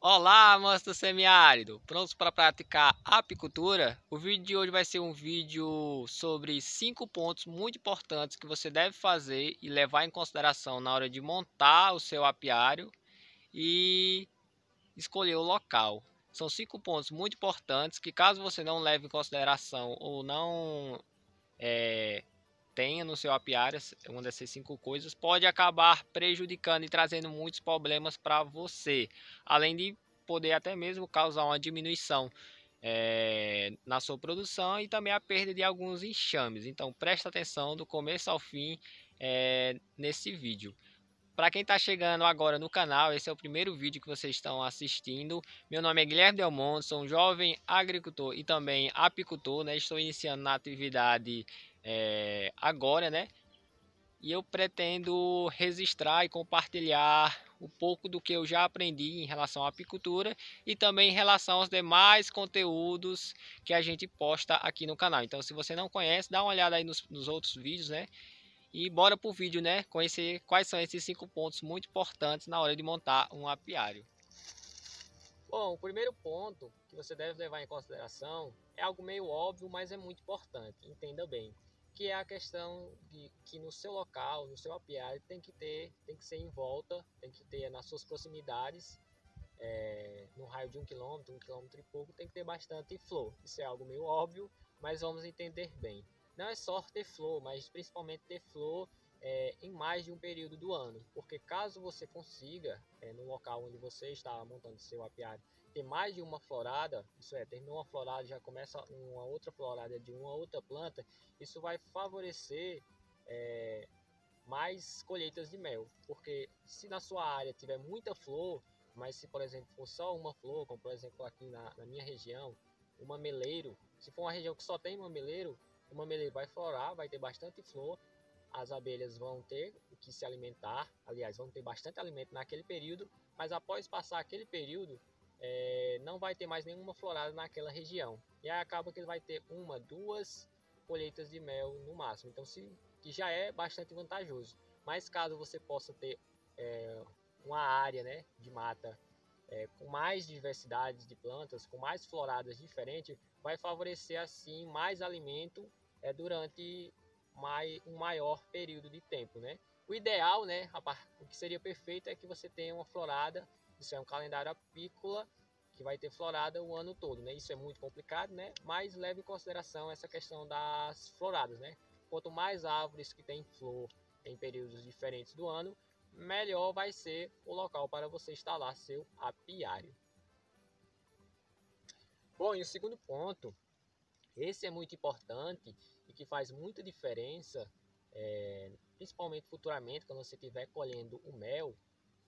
Olá, amantes do semiárido, prontos para praticar apicultura? O vídeo de hoje vai ser um vídeo sobre 5 pontos muito importantes que você deve fazer e levar em consideração na hora de montar o seu apiário e escolher o local. São 5 pontos muito importantes que, caso você não leve em consideração ou não tenha no seu apiário uma dessas 5 coisas, pode acabar prejudicando e trazendo muitos problemas para você, além de poder até mesmo causar uma diminuição na sua produção e também a perda de alguns enxames. Então preste atenção do começo ao fim nesse vídeo. Para quem está chegando agora no canal, esse é o primeiro vídeo que vocês estão assistindo. Meu nome é Guilherme Delmonte, sou um jovem agricultor e também apicultor, né? Estou iniciando na atividade agora, né? E eu pretendo registrar e compartilhar um pouco do que eu já aprendi em relação à apicultura e também em relação aos demais conteúdos que a gente posta aqui no canal. Então, se você não conhece, dá uma olhada aí nos outros vídeos, né? E bora pro vídeo, né? Conhecer quais são esses 5 pontos muito importantes na hora de montar um apiário. Bom, o primeiro ponto que você deve levar em consideração é algo meio óbvio, mas é muito importante, entenda bem, que é a questão de que no seu local, no seu apiário, tem que ser em volta, tem que ter nas suas proximidades, no raio de 1 km, 1 km e pouco, tem que ter bastante flor. Isso é algo meio óbvio, mas vamos entender bem. Não é só ter flor, mas principalmente ter flor em mais de um período do ano, porque caso você consiga, no local onde você está montando seu apiário, ter mais de uma florada, isso é, terminou uma florada, já começa uma outra florada de uma outra planta, isso vai favorecer mais colheitas de mel, porque se na sua área tiver muita flor, mas se por exemplo for só uma flor, como por exemplo aqui na minha região, o mameleiro, se for uma região que só tem mameleiro, o mameleiro vai florar, vai ter bastante flor, as abelhas vão ter o que se alimentar, aliás, vão ter bastante alimento naquele período, mas após passar aquele período, não vai ter mais nenhuma florada naquela região. E aí acaba que ele vai ter uma, duas colheitas de mel no máximo, então que já é bastante vantajoso. Mas caso você possa ter uma área, né, de mata com mais diversidade de plantas, com mais floradas diferentes, vai favorecer assim mais alimento durante um maior período de tempo, né? O ideal, né, o que seria perfeito é que você tenha uma florada, isso é um calendário apícola, que vai ter florada o ano todo, né? Isso é muito complicado, né? Mas leve em consideração essa questão das floradas, né? Quanto mais árvores que têm flor em períodos diferentes do ano, melhor vai ser o local para você instalar seu apiário. Bom, e o segundo ponto, esse é muito importante e que faz muita diferença, principalmente futuramente, quando você estiver colhendo o mel,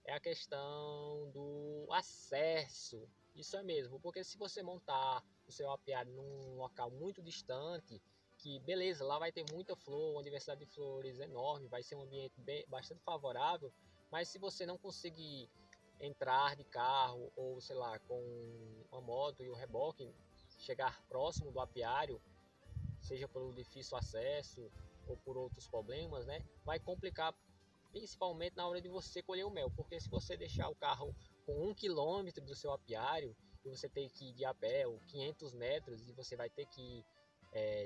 é a questão do acesso. Isso é mesmo, porque se você montar o seu apiário num local muito distante, que beleza, lá vai ter muita flor, uma diversidade de flores enorme, vai ser um ambiente bastante favorável, mas se você não conseguir entrar de carro ou sei lá, com uma moto e o reboque, chegar próximo do apiário, seja pelo difícil acesso ou por outros problemas, né, vai complicar principalmente na hora de você colher o mel, porque se você deixar o carro com 1 km do seu apiário e você tem que ir de a pé ou 500 metros e você vai ter que ir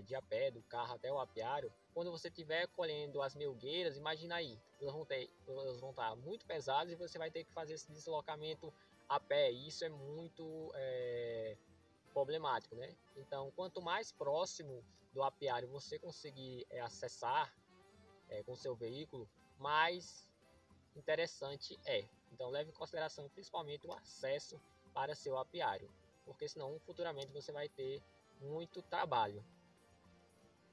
de a pé do carro até o apiário, quando você estiver colhendo as melgueiras, imagina aí, elas vão estar muito pesadas e você vai ter que fazer esse deslocamento a pé, e isso é muito problemático, né? Então, quanto mais próximo do apiário você conseguir acessar com seu veículo, mais interessante é. Então leve em consideração principalmente o acesso para seu apiário, porque senão futuramente você vai ter muito trabalho.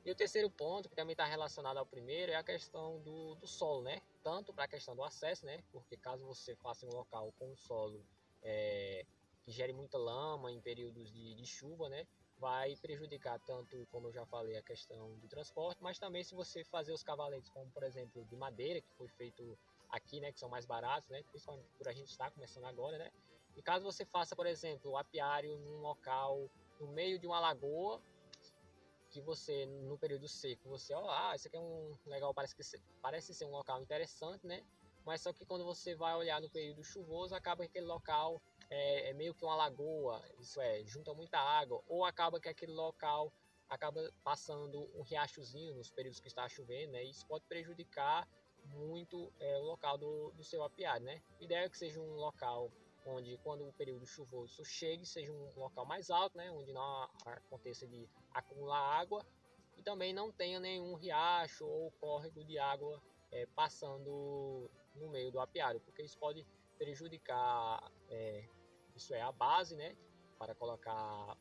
E o terceiro ponto, que também está relacionado ao primeiro, é a questão do solo, né? Tanto para a questão do acesso, né? Porque caso você faça um local com um solo que gere muita lama em períodos de chuva, né? Vai prejudicar tanto, como eu já falei, a questão do transporte, mas também se você fazer os cavaletes, como por exemplo de madeira, que foi feito aqui, né, que são mais baratos, né, principalmente por a gente estar começando agora, né, e caso você faça, por exemplo, o apiário num local no meio de uma lagoa, que você, no período seco, você, isso aqui é um legal, parece ser um local interessante, né? Mas só que quando você vai olhar no período chuvoso, acaba que aquele local é meio que uma lagoa, isso é, junta muita água, ou acaba que aquele local acaba passando um riachozinho nos períodos que está chovendo, né? Isso pode prejudicar muito o local do seu apiário, né? O ideal é que seja um local onde, quando o período chuvoso chegue, seja um local mais alto, né? Onde não aconteça de acumular água e também não tenha nenhum riacho ou córrego de água passando no meio do apiário, porque isso pode prejudicar isso é a base, né? Para colocar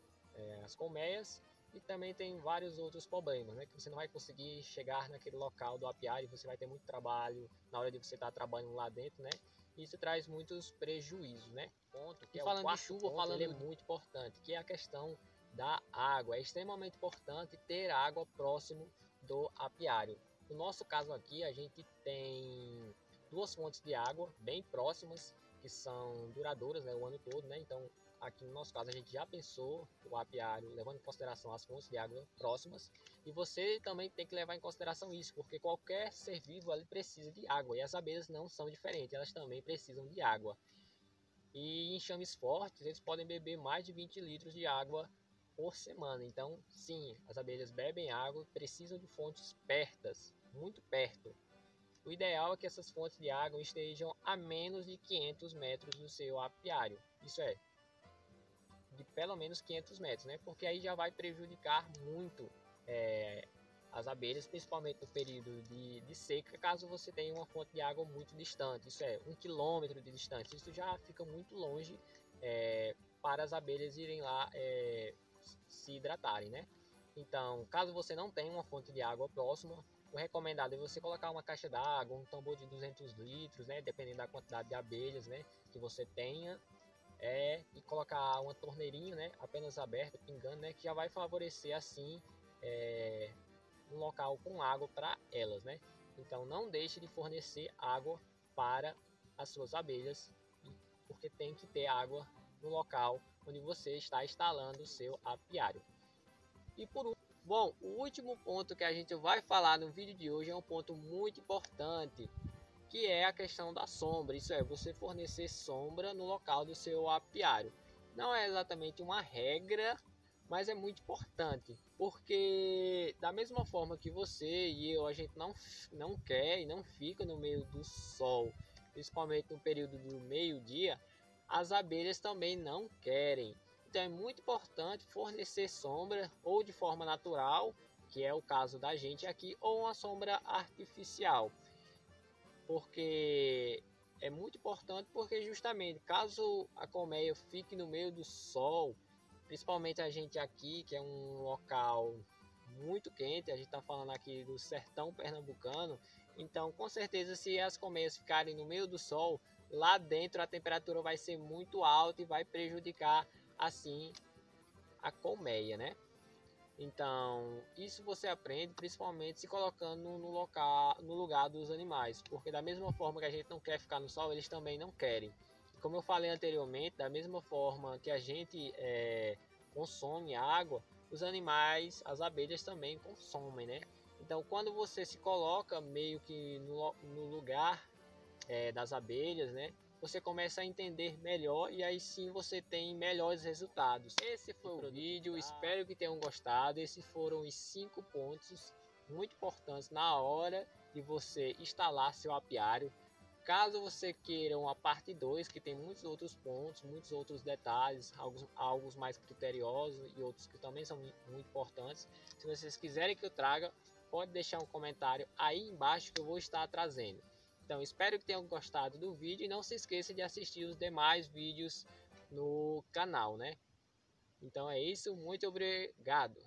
as colmeias. E também tem vários outros problemas, né? Que você não vai conseguir chegar naquele local do apiário, você vai ter muito trabalho na hora de você estar trabalhando lá dentro, né? Isso traz muitos prejuízos, né? Ponto, que falando de chuva, ele é muito importante, que é a questão da água. É extremamente importante ter água próximo do apiário. No nosso caso aqui, a gente tem duas fontes de água bem próximas, que são duradouras, né, o ano todo, né? Então, aqui no nosso caso, a gente já pensou o apiário levando em consideração as fontes de água próximas. E você também tem que levar em consideração isso, porque qualquer ser vivo ali precisa de água. E as abelhas não são diferentes, elas também precisam de água. E em enxames fortes, eles podem beber mais de 20 litros de água por semana. Então, sim, as abelhas bebem água, precisam de fontes pertas, muito perto. O ideal é que essas fontes de água estejam a menos de 500 metros do seu apiário. Isso é, de pelo menos 500 metros, né? Porque aí já vai prejudicar muito as abelhas, principalmente no período de seca, caso você tenha uma fonte de água muito distante. Isso é, 1 quilômetro de distância. Isso já fica muito longe para as abelhas irem lá se hidratarem, né? Então, caso você não tenha uma fonte de água próxima, o recomendado é você colocar uma caixa d'água, um tambor de 200 litros, né? Dependendo da quantidade de abelhas, né? Que você tenha. E colocar uma torneirinha, né, apenas aberta, pingando, né, que já vai favorecer assim um local com água para elas, né? Então não deixe de fornecer água para as suas abelhas, porque tem que ter água no local onde você está instalando o seu apiário. E por último, bom, o último ponto que a gente vai falar no vídeo de hoje é um ponto muito importante, que é a questão da sombra. Isso é, você fornecer sombra no local do seu apiário. Não é exatamente uma regra, mas é muito importante, porque da mesma forma que você e eu, a gente não quer e não fica no meio do sol, principalmente no período do meio-dia, as abelhas também não querem. Então é muito importante fornecer sombra ou de forma natural, que é o caso da gente aqui, ou uma sombra artificial. Porque é muito importante, porque justamente caso a colmeia fique no meio do sol, principalmente a gente aqui, que é um local muito quente, a gente está falando aqui do sertão pernambucano, então com certeza se as colmeias ficarem no meio do sol, lá dentro a temperatura vai ser muito alta e vai prejudicar assim a colmeia, né? Então, isso você aprende principalmente se colocando no lugar dos animais, porque da mesma forma que a gente não quer ficar no sol, eles também não querem. Como eu falei anteriormente, da mesma forma que a gente consome água, os animais, as abelhas também consomem, né? Então, quando você se coloca meio que no lugar das abelhas, né? Você começa a entender melhor e aí sim você tem melhores resultados. Esse foi o vídeo, espero que tenham gostado. Esses foram os 5 pontos muito importantes na hora de você instalar seu apiário. Caso você queira uma parte 2, que tem muitos outros pontos, muitos outros detalhes, alguns mais criteriosos e outros que também são muito importantes. Se vocês quiserem que eu traga, pode deixar um comentário aí embaixo que eu vou estar trazendo. Então, espero que tenham gostado do vídeo e não se esqueça de assistir os demais vídeos no canal, né? Então é isso, muito obrigado!